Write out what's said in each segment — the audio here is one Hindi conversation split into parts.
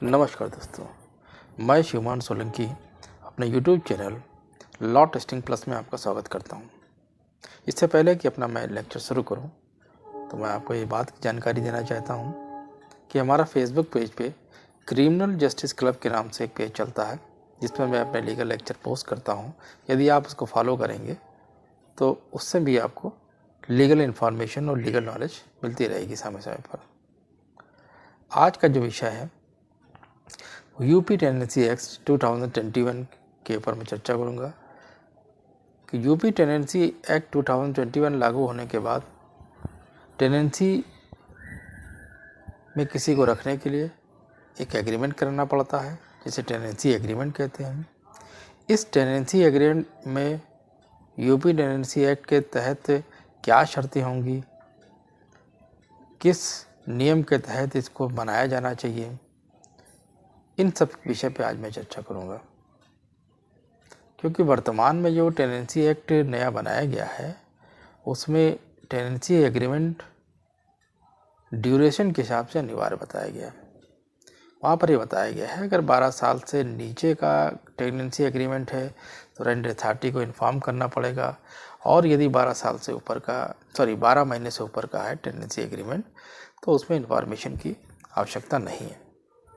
नमस्कार दोस्तों, मैं शिवमान सोलंकी अपने YouTube channel law testing plus में आपका स्वागत करता हूं। इससे पहले कि अपना मैं लेक्चर शुरू करूं, तो मैं आपको ये बात की जानकारी देना चाहता हूं कि हमारा फेसबुक पेज पे क्रिमिनल जस्टिस क्लब के नाम से एक पेज चलता है, जिसमें मैं अपने लीगल लेक्चर पोस्ट करता हूं। यदि आप उसको फॉलो करेंगे तो उससे भी आपको लीगल इन्फॉर्मेशन और लीगल नॉलेज मिलती रहेगी समय समय पर। आज का जो विषय है यूपी टेनेंसी एक्ट 2021 के ऊपर मैं चर्चा करूंगा कि यूपी टेनेंसी एक्ट 2021 लागू होने के बाद टेनेंसी में किसी को रखने के लिए एक एग्रीमेंट करना पड़ता है, जिसे टेनेंसी एग्रीमेंट कहते हैं। इस टेनेंसी एग्रीमेंट में यूपी टेनेंसी एक्ट के तहत क्या शर्तें होंगी, किस नियम के तहत इसको बनाया जाना चाहिए, इन सब विषय पे आज मैं चर्चा करूंगा। क्योंकि वर्तमान में जो टेनेंसी एक्ट नया बनाया गया है, उसमें टेनेंसी एग्रीमेंट ड्यूरेशन के हिसाब से अनिवार्य बताया गया है। वहाँ पर ये बताया गया है अगर 12 साल से नीचे का टेनेंसी एग्रीमेंट है तो रेंट अथॉरिटी को इन्फॉर्म करना पड़ेगा, और यदि 12 महीने से ऊपर का है टेनेंसी एग्रीमेंट तो उसमें इन्फॉर्मेशन की आवश्यकता नहीं है।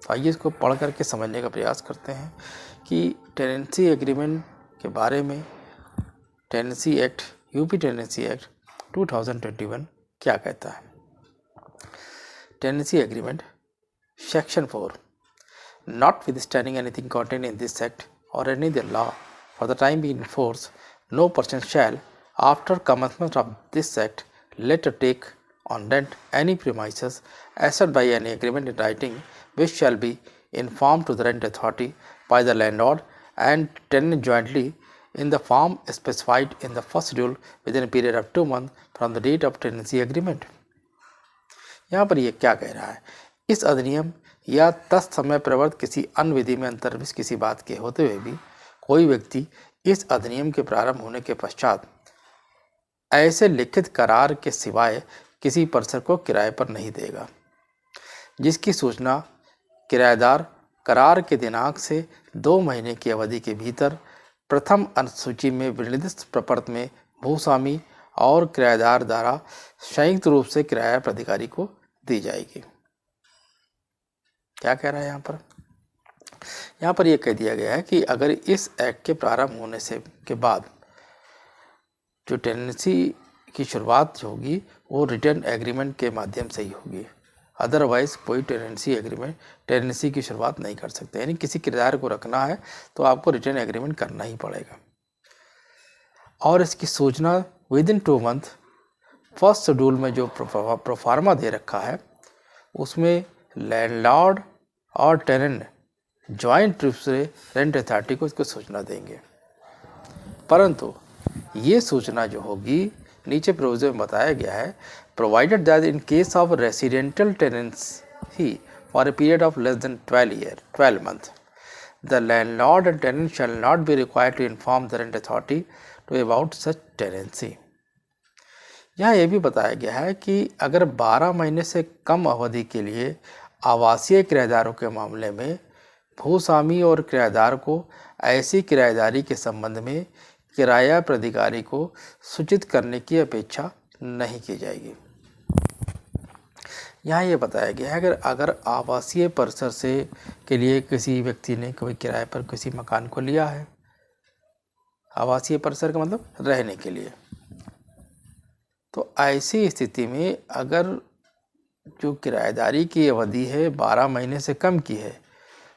तो आइए इसको पढ़ करके समझने का प्रयास करते हैं कि टेनेंसी एग्रीमेंट के बारे में tenancy act, UP tenancy act 2021 क्या कहता है। Tenancy agreement section 4, notwithstanding anything contained in this act or any other law for the time being in force, no person shall, after commencement of this act, let or take on rent any premises assured by any agreement in writing, which shall be informed to the rent authority by the landlord and tenant jointly in the form specified in the first schedule within a period of 2 months from the date of tenancy agreement। यहाँ पर ये क्या कह रहा है, इस अधिनियम या तत्समय प्रवर्त किसी अन्य विधि में अंतर्विष्ट किसी बात के होते हुए भी कोई व्यक्ति इस अधिनियम के प्रारंभ होने के पश्चात ऐसे लिखित करार के सिवाय किसी परिसर को किराए पर नहीं देगा, जिसकी सूचना किराएदार करार के दिनांक से 2 महीने की अवधि के भीतर प्रथम अनुसूची में विनिर्दिष्ट प्रपत्र में भूस्वामी और किराएदार द्वारा संयुक्त रूप से किराया प्राधिकारी को दी जाएगी। क्या कह रहा है यहाँ पर यह कह दिया गया है कि अगर इस एक्ट के प्रारंभ होने से के बाद जो टेनेंसी की शुरुआत होगी वो रिटर्न एग्रीमेंट के माध्यम से ही होगी, अदरवाइज कोई टेनेंसी की शुरुआत नहीं कर सकते। यानी किसी किराएदार को रखना है तो आपको रिटर्न एग्रीमेंट करना ही पड़ेगा, और इसकी सूचना विदिन 2 मंथ फर्स्ट शेड्यूल में जो प्रोफार्मा दे रखा है उसमें लैंडलॉर्ड और टेनेंट जॉइंट रूप से रेंट अथॉरिटी को इसको सूचना देंगे। परंतु ये सूचना जो होगी नीचे प्रोविजन में बताया गया है, provided that in case of residential tenancy for a period of less than 12 months the landlord and tenant shall not be required to inform the rent authority to about such tenancy. यहाँ ये भी बताया गया है कि अगर 12 महीने से कम अवधि के लिए आवासीय किराएदारों के मामले में भूस्वामी और किराएदार को ऐसी किराएदारी के संबंध में किराया प्राधिकारी को सूचित करने की अपेक्षा नहीं की जाएगी। यहाँ ये बताया गया है अगर आवासीय परिसर से के लिए किसी व्यक्ति ने कोई किराए पर किसी मकान को लिया है, आवासीय परिसर का मतलब रहने के लिए, तो ऐसी स्थिति में अगर जो किराएदारी की अवधि है 12 महीने से कम की है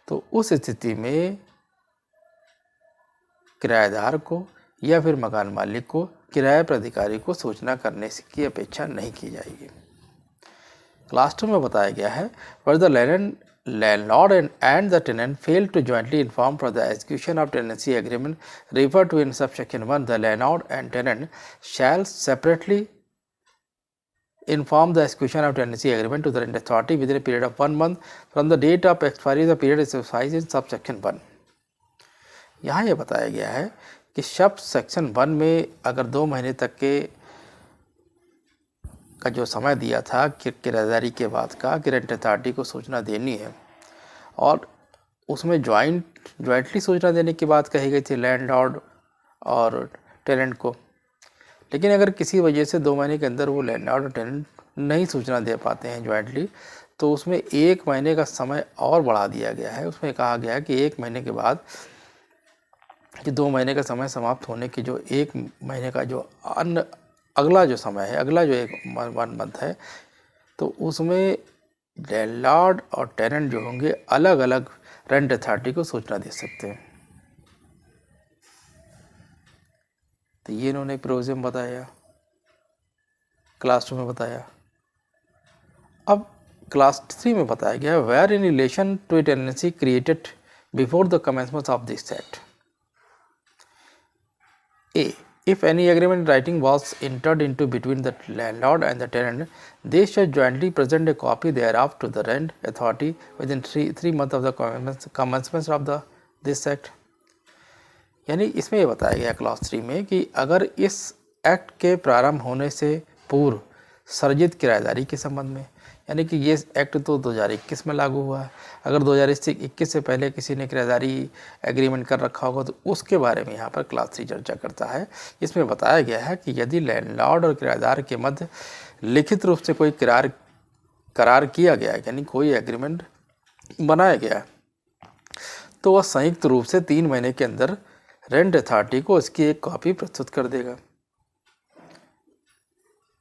तो उस स्थिति में किराएदार को या फिर मकान मालिक को किराया प्राधिकारी को सूचना करने की अपेक्षा नहीं की जाएगी। लास्ट में बताया गया है where the landlord and the tenant fail to jointly inform for the execution of tenancy agreement referred to in subsection 1, the landlord and tenant shall separately inform the execution of tenancy agreement to the rent authority within a period of 1 month from the date of expiry of the period specified in subsection 1। यहाँ ये बताया गया है कि सब सेक्शन 1 में अगर 2 महीने तक के का जो समय दिया था कि किराएदारी के बाद का कि रेंट अथॉरिटी को सूचना देनी है, और उसमें जॉइंटली सूचना देने की बात कही गई थी लैंडलॉर्ड और टेनेंट को। लेकिन अगर किसी वजह से 2 महीने के अंदर वो लैंडलॉर्ड और टेनेंट नहीं सूचना दे पाते हैं जॉइंटली, तो उसमें 1 महीने का समय और बढ़ा दिया गया है। उसमें कहा गया है कि 1 महीने के बाद कि 2 महीने का समय समाप्त होने की जो 1 महीने का जो अगला जो समय है, अगला जो 1 मंथ है, तो उसमें लैंडलॉर्ड और टेनेंट जो होंगे अलग अलग रेंट अथॉरिटी को सूचना दे सकते हैं। तो ये इन्होंने प्रोविजन बताया, क्लास 2 में बताया। अब क्लास 3 में बताया गया है where in relation to a tenancy created before the commencement of this act. A. If any agreement in writing was entered into between the landlord and the tenant, they shall jointly present a copy thereof to the rent authority within three months of the commencement of this act। यानी इसमें ये बताया गया क्लास 3 में कि अगर इस एक्ट के प्रारंभ होने से पूर्व सर्जित किराएदारी के संबंध में, यानी कि ये एक्ट तो 2021 में लागू हुआ है, अगर 2021 से पहले किसी ने किराएदारी एग्रीमेंट कर रखा होगा तो उसके बारे में यहाँ पर क्लास 3 चर्चा करता है। इसमें बताया गया है कि यदि लैंडलॉर्ड और किराएदार के मध्य लिखित रूप से कोई करार किया गया है, यानी कोई एग्रीमेंट बनाया गया है, तो वह संयुक्त रूप से 3 महीने के अंदर रेंट अथॉरिटी को इसकी एक कॉपी प्रस्तुत कर देगा।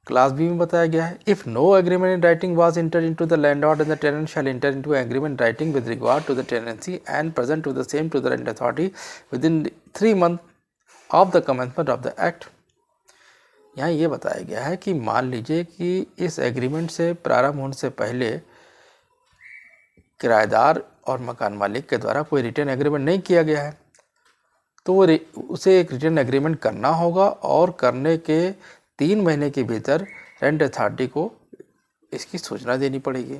क्लास बी में बताया गया है if no agreement in writing was entered into the landlord and the tenant shall enter into agreement writing with regard to the tenancy and present to the same to the rent authority within 3 month of the commencement of the act. यहाँ ये बताया गया है कि मान लीजिए कि इस एग्रीमेंट से प्रारंभ होने से पहले किराएदार और मकान मालिक के द्वारा कोई रिटर्न एग्रीमेंट नहीं किया गया है, तो वो उसे एक रिटर्न एग्रीमेंट करना होगा और करने के 3 महीने के भीतर रेंट अथॉरिटी को इसकी सूचना देनी पड़ेगी।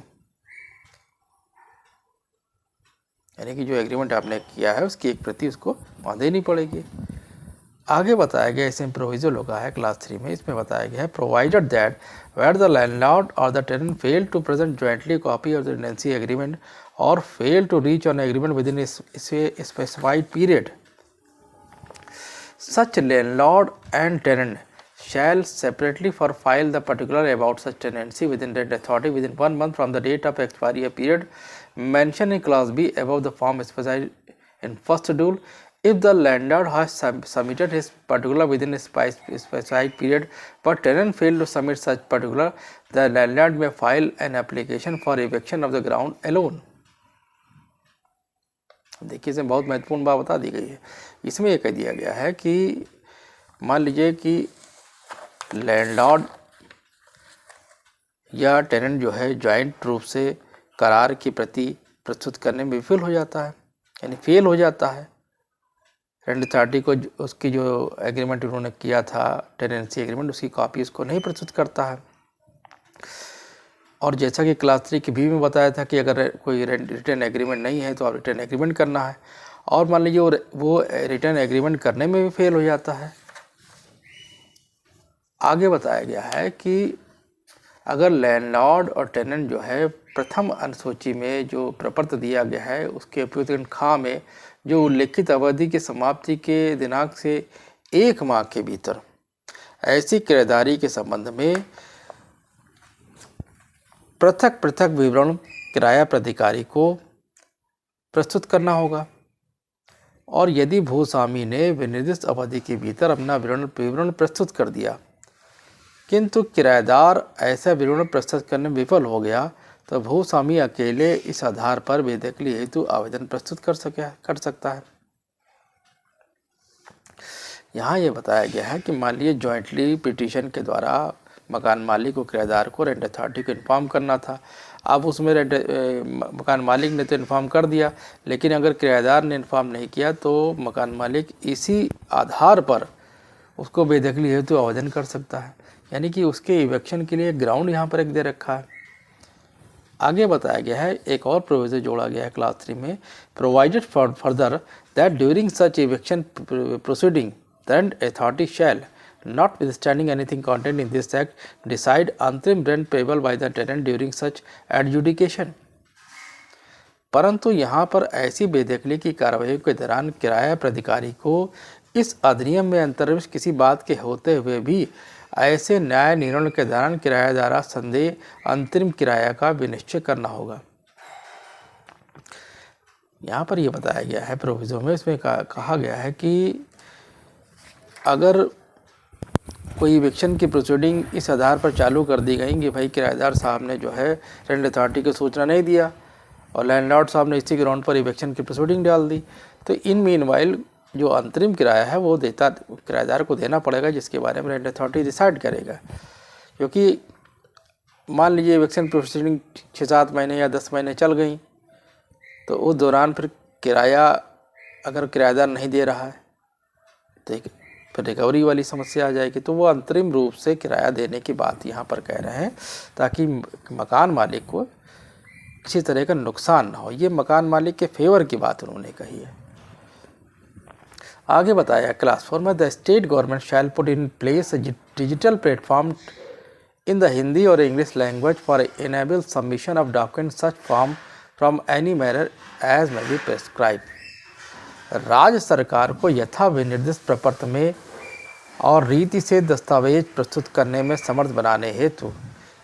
यानी कि जो एग्रीमेंट आपने किया है उसकी एक प्रति उसको वहाँ देनी पड़ेगी। आगे बताया गया इसमें प्रोविजन होगा है क्लास 3 में, इसमें बताया गया है provided that where the landlord और the tenant fail to present jointly copy of the tenancy agreement और fail to reach on agreement within specified period, such landlord and tenant shall separately for file the particular about such tenancy within rent authority within 1 month from the date of expiry of period mentioned in clause B above the form specified in first schedule. If the landlord has submitted his particular within a specified period but tenant failed to submit such particular, the landlord may file an application for eviction of the ground alone। देखिए इसमें बहुत महत्वपूर्ण बात बता दी गई है। इसमें यह कह दिया गया है कि मान लीजिए कि लैंडलॉर्ड या टेनेंट जो है जॉइंट रूप से करार की प्रति प्रस्तुत करने में विफल हो जाता है, यानी फेल हो जाता है। रेंट अथॉरिटी को उसकी जो एग्रीमेंट उन्होंने किया था टेनेंसी एग्रीमेंट, उसकी कॉपी उसको नहीं प्रस्तुत करता है। और जैसा कि क्लास 3 की भी में बताया था कि अगर कोई रिटर्न एग्रीमेंट नहीं है तो आप रिटर्न एग्रीमेंट करना है, और मान लीजिए वो रिटर्न एग्रीमेंट करने में भी फेल हो जाता है। आगे बताया गया है कि अगर लैंडलॉर्ड और टेनेंट जो है प्रथम अनुसूची में जो प्रपत्र दिया गया है उसके उपयुक्त खां में जो उल्लिखित अवधि की समाप्ति के दिनांक से 1 माह के भीतर ऐसी किराएदारी के संबंध में पृथक पृथक विवरण किराया प्राधिकारी को प्रस्तुत करना होगा, और यदि भूस्वामी ने विनिर्दिष्ट अवधि के भीतर अपना विवरण प्रस्तुत कर दिया किंतु किराएदार ऐसा विवरण प्रस्तुत करने में विफल हो गया तो भूस्वामी अकेले इस आधार पर बेदखली हेतु आवेदन प्रस्तुत कर सकता है। यहाँ ये बताया गया है कि मान लीजिए जॉइंटली पिटीशन के द्वारा मकान मालिक को किराएदार को रेंट अथॉरिटी को इन्फॉर्म करना था। अब उसमें मकान मालिक ने तो इन्फॉर्म कर दिया, लेकिन अगर किराएदार ने इन्फॉर्म नहीं किया तो मकान मालिक इसी आधार पर उसको बेदखली हेतु आवेदन कर सकता है, यानी कि उसके इवेक्शन के लिए ग्राउंड यहाँ पर एक दे रखा है। आगे बताया गया है एक और प्रोविजन जोड़ा गया है क्लास 3 में, provided for further that during such eviction proceeding the rent authority shall notwithstanding anything contained in this act decide interim rent payable by the tenant during such adjudication। परंतु यहाँ पर ऐसी बेदखली की कार्रवाई के दौरान किराया प्राधिकारी को इस अधिनियम में अंतर्निहित किसी बात के होते हुए भी ऐसे न्याय निर्णय के दौरान किराएदार संदेह अंतरिम किराया का विनिश्चय करना होगा। यहाँ पर यह बताया गया है प्रोविजन में, इसमें कहा गया है कि अगर कोई इविक्शन की प्रोसीडिंग इस आधार पर चालू कर दी गई कि भाई किराएदार साहब ने जो है रेंट अथॉरिटी को सूचना नहीं दिया और लैंडलॉर्ड साहब ने इसी ग्राउंड पर इविक्शन की प्रोसीडिंग डाल दी, तो इन मीनवाइल जो अंतरिम किराया है वो किराएदार को देना पड़ेगा, जिसके बारे में रेंट अथॉरिटी डिसाइड करेगा। क्योंकि मान लीजिए इविक्शन प्रोसीडिंग 6-7 महीने या 10 महीने चल गई, तो उस दौरान फिर किराया अगर किराएदार नहीं दे रहा है तो फिर रिकवरी वाली समस्या आ जाएगी। तो वो अंतरिम रूप से किराया देने की बात यहाँ पर कह रहे हैं, ताकि मकान मालिक को किसी तरह का नुकसान ना हो। ये मकान मालिक के फेवर की बात उन्होंने कही है। आगे बताया क्लास 4 में, the state government shall put in place digital platform in the Hindi और English language for enable submission of document such form from any manner as may be prescribe. राज्य सरकार को यथा विनिर्दिष्ट प्रपत्र में और रीति से दस्तावेज प्रस्तुत करने में समर्थ बनाने हेतु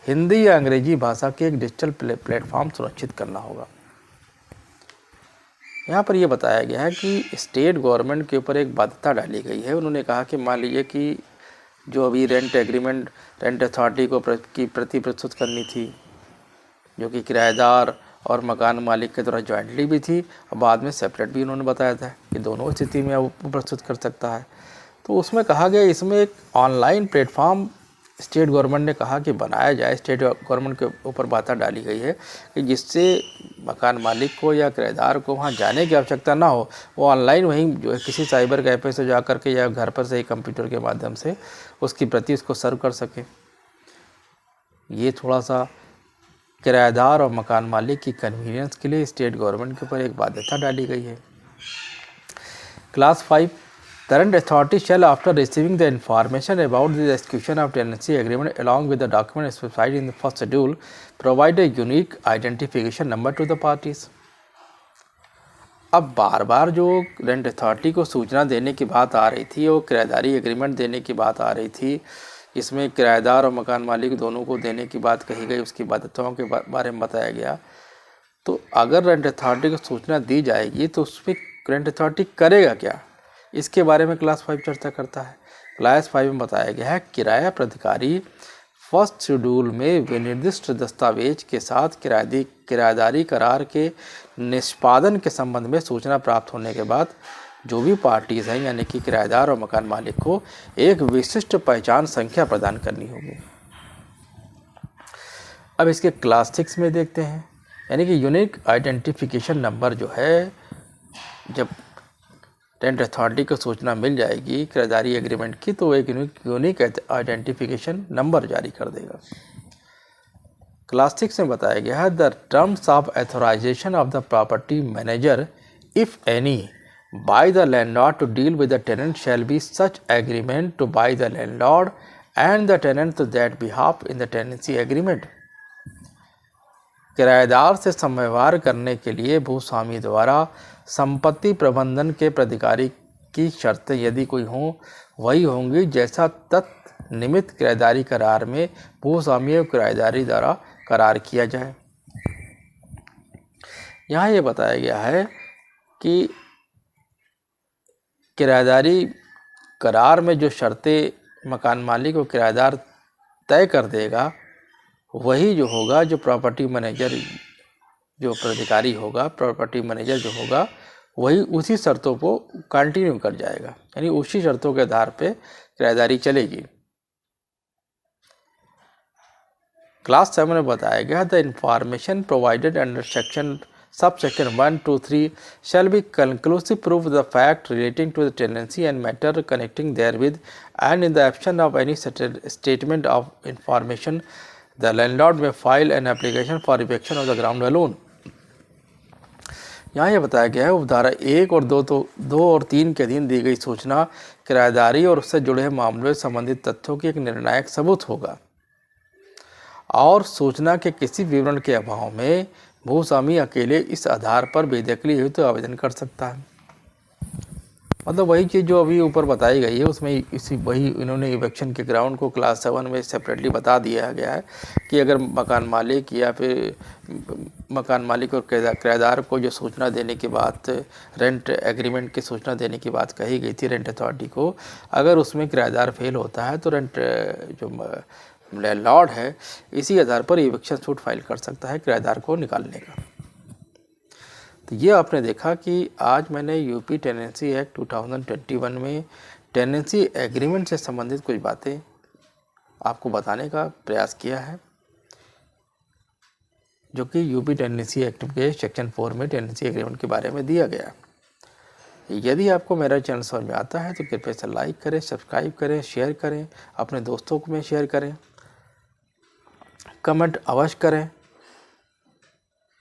हिंदी या अंग्रेजी भाषा के एक डिजिटल प्लेटफॉर्म सुनिश्चित करना होगा। यहाँ पर यह बताया गया है कि स्टेट गवर्नमेंट के ऊपर एक बाध्यता डाली गई है। उन्होंने कहा कि मान लीजिए कि जो अभी रेंट एग्रीमेंट रेंट अथॉरिटी को की प्रति प्रस्तुत करनी थी, जो कि किराएदार और मकान मालिक के द्वारा जॉइंटली भी थी, और बाद में सेपरेट भी उन्होंने बताया था कि दोनों स्थिति में वो प्रस्तुत कर सकता है। तो उसमें कहा गया इसमें एक ऑनलाइन प्लेटफॉर्म स्टेट गवर्नमेंट ने कहा कि बनाया जाए। स्टेट गवर्नमेंट के ऊपर बातें डाली गई है कि जिससे मकान मालिक को या किराएदार को वहाँ जाने की आवश्यकता ना हो, वो ऑनलाइन वहीं जो है किसी साइबर कैफ़े से जा कर के या घर पर से ही कंप्यूटर के माध्यम से उसकी प्रति उसको सर्व कर सके। ये थोड़ा सा किराएदार और मकान मालिक की कन्वीनियंस के लिए स्टेट गवर्नमेंट के ऊपर एक बाध्यता डाली गई है। Class 5, the rent authority shall, after receiving the information about the execution of tenancy agreement along with the document specified in the first schedule, provide a unique identification number to the parties। अब बार बार जो रेंट अथॉरिटी को सूचना देने की बात आ रही थी और किराएदारी एग्रीमेंट देने की बात आ रही थी, इसमें किराएदार और मकान मालिक दोनों को देने की बात कही गई, उसकी बाध्यताओं के बारे में बताया गया। तो अगर रेंट अथॉरिटी को सूचना दी जाएगी तो उसमें रेंट अथॉरिटी करेगा क्या, इसके बारे में क्लास 5 चर्चा करता है। क्लास 5 में बताया गया है किराया प्राधिकारी फर्स्ट शेड्यूल में विनिर्दिष्ट दस्तावेज के साथ किराएदारी करार के निष्पादन के संबंध में सूचना प्राप्त होने के बाद जो भी पार्टीज हैं यानी कि किराएदार और मकान मालिक को एक विशिष्ट पहचान संख्या प्रदान करनी होगी। अब इसके क्लास 6 में देखते हैं, यानी कि यूनिक आइडेंटिफिकेशन नंबर जो है, जब रेंट अथॉरिटी को सूचना मिल जाएगी किराएदारी एग्रीमेंट की तो एक यूनिक आइडेंटिफिकेशन नंबर जारी कर देगा। क्लास 6 में बताया गया है, the terms of authorisation of the property manager if any by the landlord to deal with the tenant shall be such agreement to by the landlord and the tenant to that behalf in the tenancy agreement। किराएदार से समव्यवहार करने के लिए भूस्वामी द्वारा संपत्ति प्रबंधन के प्राधिकारी की शर्तें यदि कोई हों वही होंगी जैसा तत्निमित्त किराएदारी करार में भूस्वामी और किराएदारी द्वारा करार किया जाए। यहाँ ये बताया गया है कि किराएदारी करार में जो शर्तें मकान मालिक और किराएदार तय कर देगा वही जो होगा, जो प्रॉपर्टी मैनेजर जो प्राधिकारी होगा, प्रॉपर्टी मैनेजर जो होगा वही उसी शर्तों को कंटिन्यू कर जाएगा, यानी उसी शर्तों के आधार पे किराएदारी चलेगी। क्लास 7 में बताया गया, the information provided under subsection 1, 2, 3 shall be conclusive proof of the fact relating to the tenancy and matter connecting therewith, and in the absence of any statement of information the landlord may file an application for eviction of the ground alone। यहाँ ये बताया गया है उपधारा 1 और 2 और 3 के अधीन दी गई सूचना किराएदारी और उससे जुड़े मामलों से संबंधित तथ्यों की एक निर्णायक सबूत होगा और सूचना के किसी विवरण के अभाव में भूस्वामी अकेले इस आधार पर बेदखली हेतु तो आवेदन कर सकता है। मतलब वही चीज़ जो अभी ऊपर बताई गई है उसमें इसी वही इन्होंने इवेक्शन के ग्राउंड को क्लास 7 में सेपरेटली बता दिया गया है कि अगर मकान मालिक या फिर मकान मालिक और किराएदार को जो सूचना देने की बात, रेंट एग्रीमेंट की सूचना देने की बात कही गई थी रेंट अथॉरिटी को, अगर उसमें किराएदार फेल होता है तो रेंट जो लैंडलॉर्ड है इसी आधार पर इविक्शन सूट फाइल कर सकता है किराएदार को निकालने का। तो ये आपने देखा कि आज मैंने यूपी टेनेंसी एक्ट 2021 में टेनेंसी एग्रीमेंट से संबंधित कुछ बातें आपको बताने का प्रयास किया है, जो कि यूपी टेनेंसी एक्ट के सेक्शन 4 में टेनेंसी एग्रीमेंट के बारे में दिया गया। यदि आपको मेरा चैनल समझ में आता है तो कृपया से लाइक करें, सब्सक्राइब करें, शेयर करें, अपने दोस्तों को में शेयर करें, कमेंट अवश्य करें,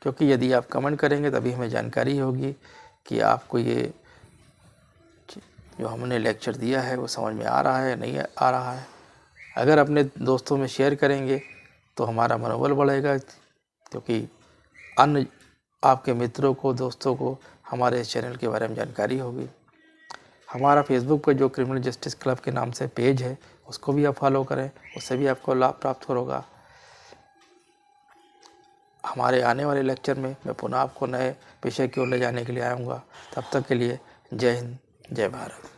क्योंकि यदि आप कमेंट करेंगे तभी हमें जानकारी होगी कि आपको ये जो हमने लेक्चर दिया है वो समझ में आ रहा है नहीं आ रहा है। अगर अपने दोस्तों में शेयर करेंगे तो हमारा मनोबल बढ़ेगा, क्योंकि अन्य आपके मित्रों को, दोस्तों को हमारे इस चैनल के बारे में जानकारी होगी। हमारा फेसबुक पर जो क्रिमिनल जस्टिस क्लब के नाम से पेज है उसको भी आप फॉलो करें, उससे भी आपको लाभ प्राप्त होगा। हमारे आने वाले लेक्चर में मैं पुनः आपको नए विषय की ओर ले जाने के लिए आऊँगा। तब तक के लिए जय हिंद, जय भारत।